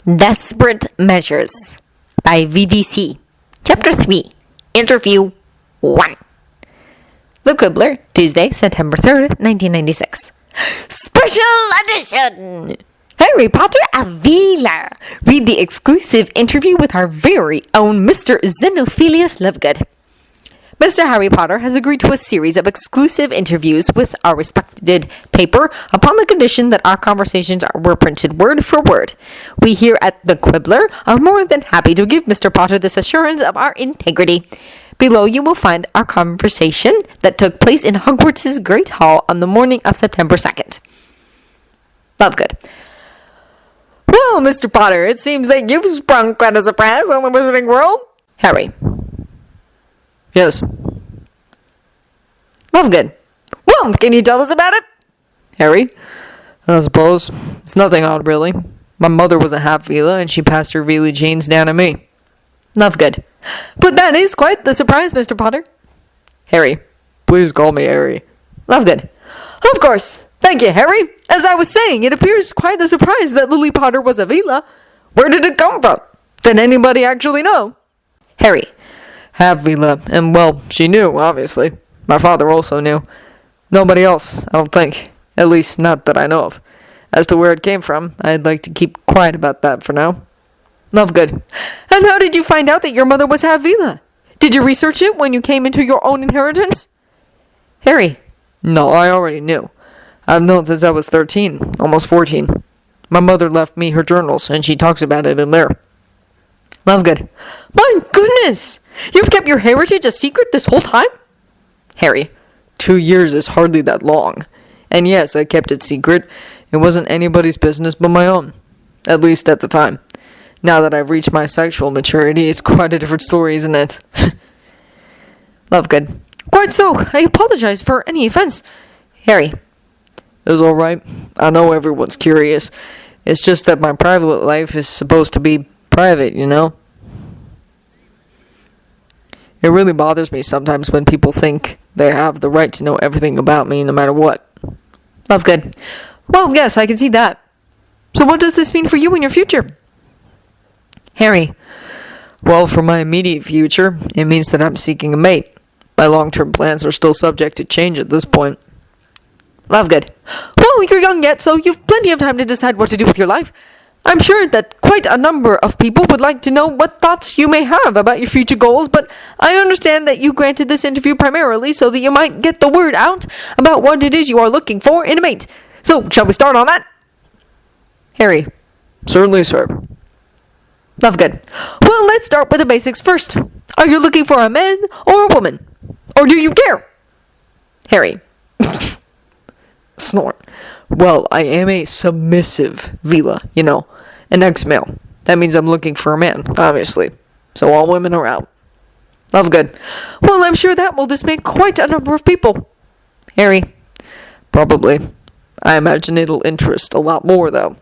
Desperate Measures by VDC. Chapter 3. Interview 1. The Quibbler, Tuesday, September 3rd, 1996. Special edition! Harry Potter Half-Veela. Read the exclusive interview with our very own Mr. Xenophilius Lovegood. Mr. Harry Potter has agreed to a series of exclusive interviews with our respected paper upon the condition that our conversations were printed word for word. We here at The Quibbler are more than happy to give Mr. Potter this assurance of our integrity. Below you will find our conversation that took place in Hogwarts' Great Hall on the morning of September 2nd. Lovegood. Well, Mr. Potter, it seems that you've sprung quite a surprise on the Wizarding World. Harry. Yes. Lovegood. Well, can you tell us about it? Harry. I suppose. It's nothing odd, really. My mother was a half-Veela, and she passed her Veela genes down to me. Lovegood. But that is quite the surprise, Mr. Potter. Harry. Please call me Harry. Lovegood. Of course. Thank you, Harry. As I was saying, it appears quite the surprise that Lily Potter was a Veela. Where did it come from? Did anybody actually know? Harry. Half-Veela, and well, she knew, obviously. My father also knew. Nobody else, I don't think. At least, not that I know of. As to where it came from, I'd like to keep quiet about that for now. Lovegood. And how did you find out that your mother was half-Veela? Did you research it when you came into your own inheritance? Harry. No, I already knew. I've known since I was 13, almost 14. My mother left me her journals, and she talks about it in there. Lovegood. My goodness! You've kept your heritage a secret this whole time? Harry. 2 years is hardly that long. And yes, I kept it secret. It wasn't anybody's business but my own. At least at the time. Now that I've reached my sexual maturity, it's quite a different story, isn't it? Lovegood. Quite so. I apologize for any offense. Harry. It's alright. I know everyone's curious. It's just that my private life is supposed to be private, you know? It really bothers me sometimes when people think they have the right to know everything about me no matter what. Lovegood. Well, yes, I can see that. So what does this mean for you in your future? Harry. Well, for my immediate future, it means that I'm seeking a mate. My long-term plans are still subject to change at this point. Lovegood. Well, you're young yet, so you've plenty of time to decide what to do with your life. I'm sure that quite a number of people would like to know what thoughts you may have about your future goals, but I understand that you granted this interview primarily so that you might get the word out about what it is you are looking for in a mate. So, shall we start on that? Harry. Certainly, sir. Lovegood. Well, let's start with the basics first. Are you looking for a man or a woman? Or do you care? Harry. Snort. Well, I am a submissive Veela, you know, an ex-male. That means I'm looking for a man, obviously. So all women are out. Lovegood. Well, I'm sure that will dismay quite a number of people. Harry. Probably. I imagine it'll interest a lot more, though.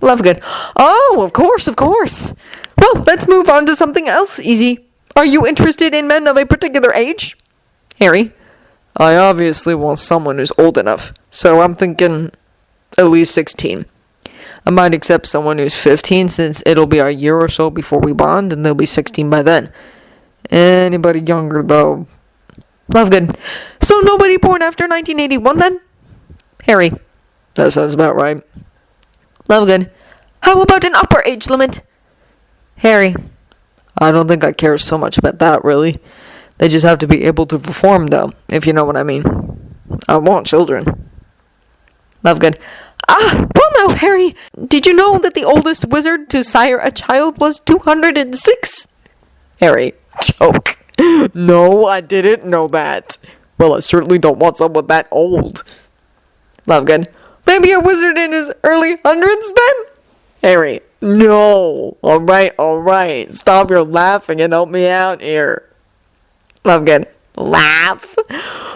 Lovegood. Oh, of course, of course. Well, let's move on to something else easy. Are you interested in men of a particular age? Harry. I obviously want someone who's old enough, so I'm thinking at least 16. I might accept someone who's 15 since it'll be a year or so before we bond and they'll be 16 by then. Anybody younger, though. Lovegood. So nobody born after 1981 then? Harry. That sounds about right. Lovegood. How about an upper age limit? Harry. I don't think I care so much about that, really. They just have to be able to perform, though, if you know what I mean. I want children. Lovegood. Well now, Harry, did you know that the oldest wizard to sire a child was 206? Harry. Joke. No, I didn't know that. Well, I certainly don't want someone that old. Lovegood. Maybe a wizard in his early hundreds, then? Harry. No. Alright. Stop your laughing and help me out here. Lovegood. Laugh.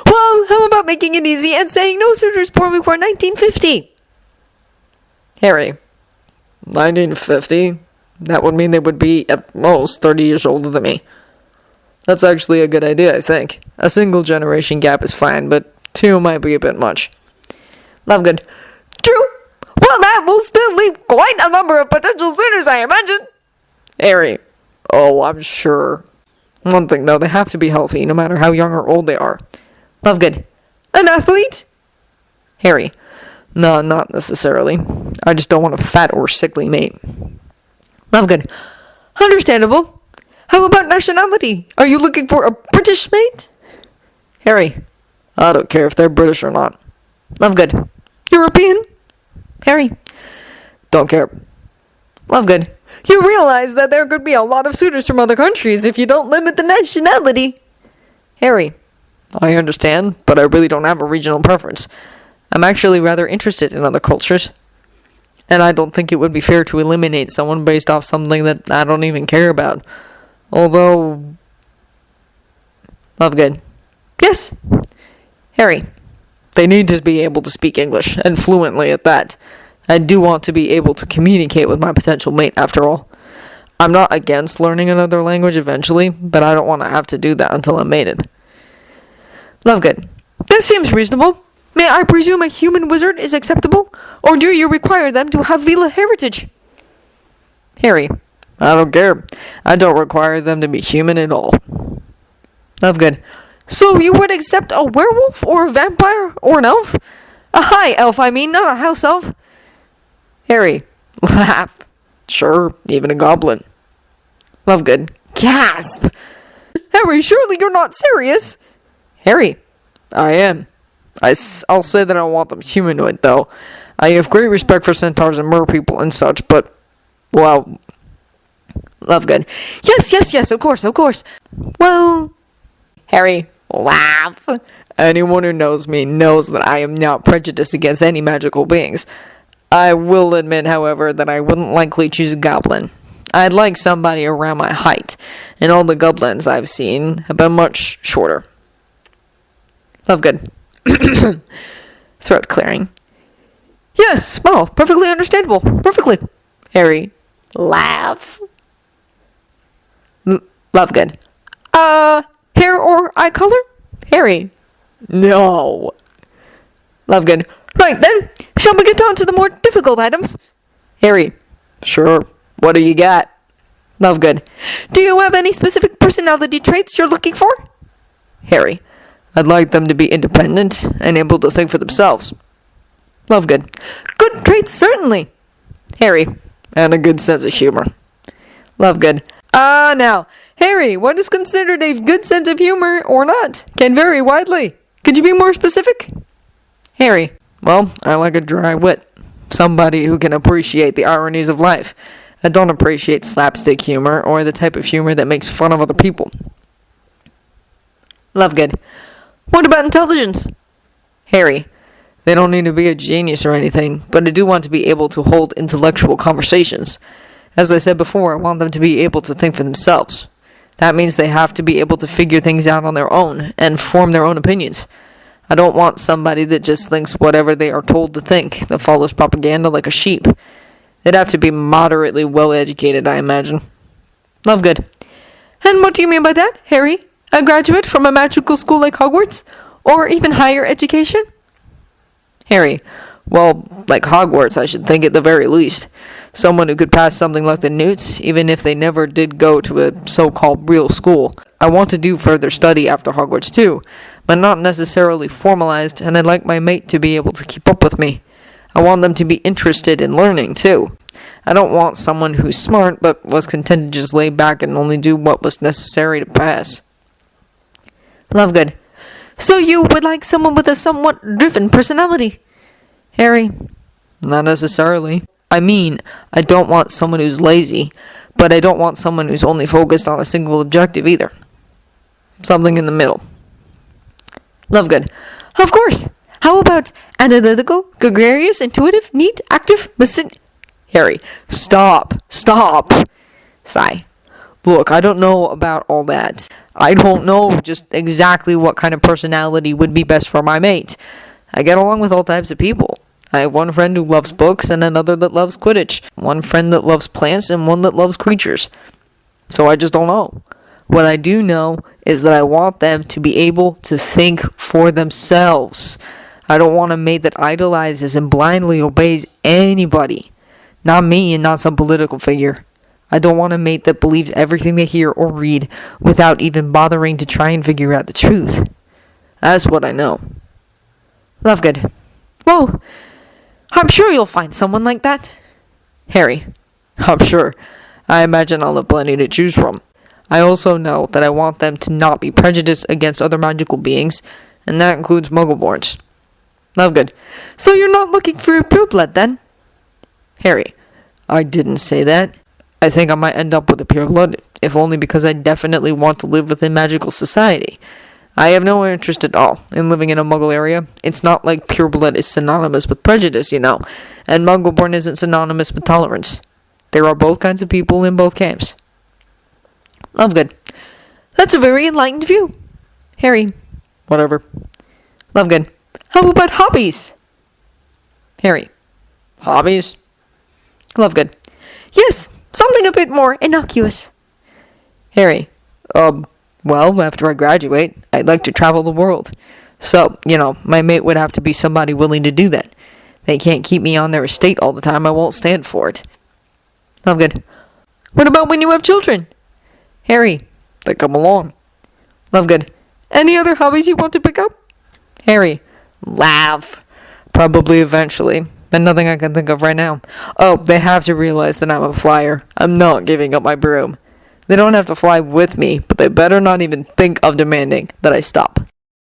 Well, how about making it easy and saying no suitors born before 1950? Harry. 1950? That would mean they would be at most 30 years older than me. That's actually a good idea, I think. A single generation gap is fine, but 2 might be a bit much. Lovegood. True. Well, that will still leave quite a number of potential suitors suitors, I imagine. Harry. Oh, I'm sure. One thing, though, they have to be healthy, no matter how young or old they are. Lovegood. An athlete? Harry. No, not necessarily. I just don't want a fat or sickly mate. Lovegood. Understandable. How about nationality? Are you looking for a British mate? Harry. I don't care if they're British or not. Lovegood. European? Harry. Don't care. Lovegood. You realize that there could be a lot of suitors from other countries if you don't limit the nationality. Harry. I understand, but I really don't have a regional preference. I'm actually rather interested in other cultures. And I don't think it would be fair to eliminate someone based off something that I don't even care about. Although... Lovegood. Yes. Harry. They need to be able to speak English, and fluently at that. I do want to be able to communicate with my potential mate, after all. I'm not against learning another language eventually, but I don't want to have to do that until I'm mated. Lovegood. That seems reasonable. May I presume a human wizard is acceptable? Or do you require them to have Veela heritage? Harry. I don't care. I don't require them to be human at all. Lovegood. So you would accept a werewolf, or a vampire, or an elf? A high elf, I mean, not a house elf. Harry. Laugh. Sure, even a goblin. Lovegood. Gasp! Harry, surely you're not serious? Harry. I am. I'll say that I want them humanoid, though. I have great respect for centaurs and merpeople and such, but, well... Lovegood. Yes, of course. Well... Harry. Laugh. Anyone who knows me knows that I am not prejudiced against any magical beings. I will admit, however, that I wouldn't likely choose a goblin. I'd like somebody around my height, and all the goblins I've seen have been much shorter. Lovegood. Throat clearing. Yes, well, perfectly understandable. Perfectly. Harry. Laugh. Lovegood. Hair or eye color? Harry. No. Lovegood. Right then, shall we get on to the more difficult items? Harry. Sure. What do you got? Lovegood. Do you have any specific personality traits you're looking for? Harry. I'd like them to be independent and able to think for themselves. Lovegood. Good traits, certainly. Harry. And a good sense of humor. Lovegood. Now, Harry, what is considered a good sense of humor or not can vary widely. Could you be more specific? Harry. Well, I like a dry wit. Somebody who can appreciate the ironies of life. I don't appreciate slapstick humor or the type of humor that makes fun of other people. Lovegood. What about intelligence? Harry. They don't need to be a genius or anything, but I do want to be able to hold intellectual conversations. As I said before, I want them to be able to think for themselves. That means they have to be able to figure things out on their own and form their own opinions. I don't want somebody that just thinks whatever they are told to think, that follows propaganda like a sheep. They'd have to be moderately well-educated, I imagine. Lovegood. And what do you mean by that, Harry? A graduate from a magical school like Hogwarts? Or even higher education? Harry. Well, like Hogwarts, I should think at the very least. Someone who could pass something like the Newts, even if they never did go to a so-called real school. I want to do further study after Hogwarts too, but not necessarily formalized, and I'd like my mate to be able to keep up with me. I want them to be interested in learning too. I don't want someone who's smart, but was content to just lay back and only do what was necessary to pass. Lovegood. So you would like someone with a somewhat driven personality? Harry. Not necessarily. I mean, I don't want someone who's lazy, but I don't want someone who's only focused on a single objective either. Something in the middle. Lovegood. Of course. How about analytical, gregarious, intuitive, neat, active, Harry. Stop. Sigh. Look, I don't know about all that. I don't know just exactly what kind of personality would be best for my mate. I get along with all types of people. I have one friend who loves books and another that loves Quidditch. One friend that loves plants and one that loves creatures. So I just don't know. What I do know is that I want them to be able to think for themselves. I don't want a mate that idolizes and blindly obeys anybody. Not me and not some political figure. I don't want a mate that believes everything they hear or read without even bothering to try and figure out the truth. That's what I know. Lovegood. Well, I'm sure you'll find someone like that. Harry. I'm sure. I imagine I'll have plenty to choose from. I also know that I want them to not be prejudiced against other magical beings, and that includes Muggleborns. Lovegood. So you're not looking for a pureblood, then? Harry. I didn't say that. I think I might end up with a pureblood, if only because I definitely want to live within magical society. I have no interest at all in living in a Muggle area. It's not like pureblood is synonymous with prejudice, you know, and Muggleborn isn't synonymous with tolerance. There are both kinds of people in both camps. Lovegood. That's a very enlightened view. Harry. Whatever. Lovegood. How about hobbies? Harry. Hobbies? Lovegood. Yes, something a bit more innocuous. Harry. Well, after I graduate, I'd like to travel the world. So, my mate would have to be somebody willing to do that. They can't keep me on their estate all the time. I won't stand for it. Lovegood. What about when you have children? Harry. They come along. Lovegood. Any other hobbies you want to pick up? Harry. Laugh. Probably eventually. But nothing I can think of right now. Oh, they have to realize that I'm a flyer. I'm not giving up my broom. They don't have to fly with me, but they better not even think of demanding that I stop.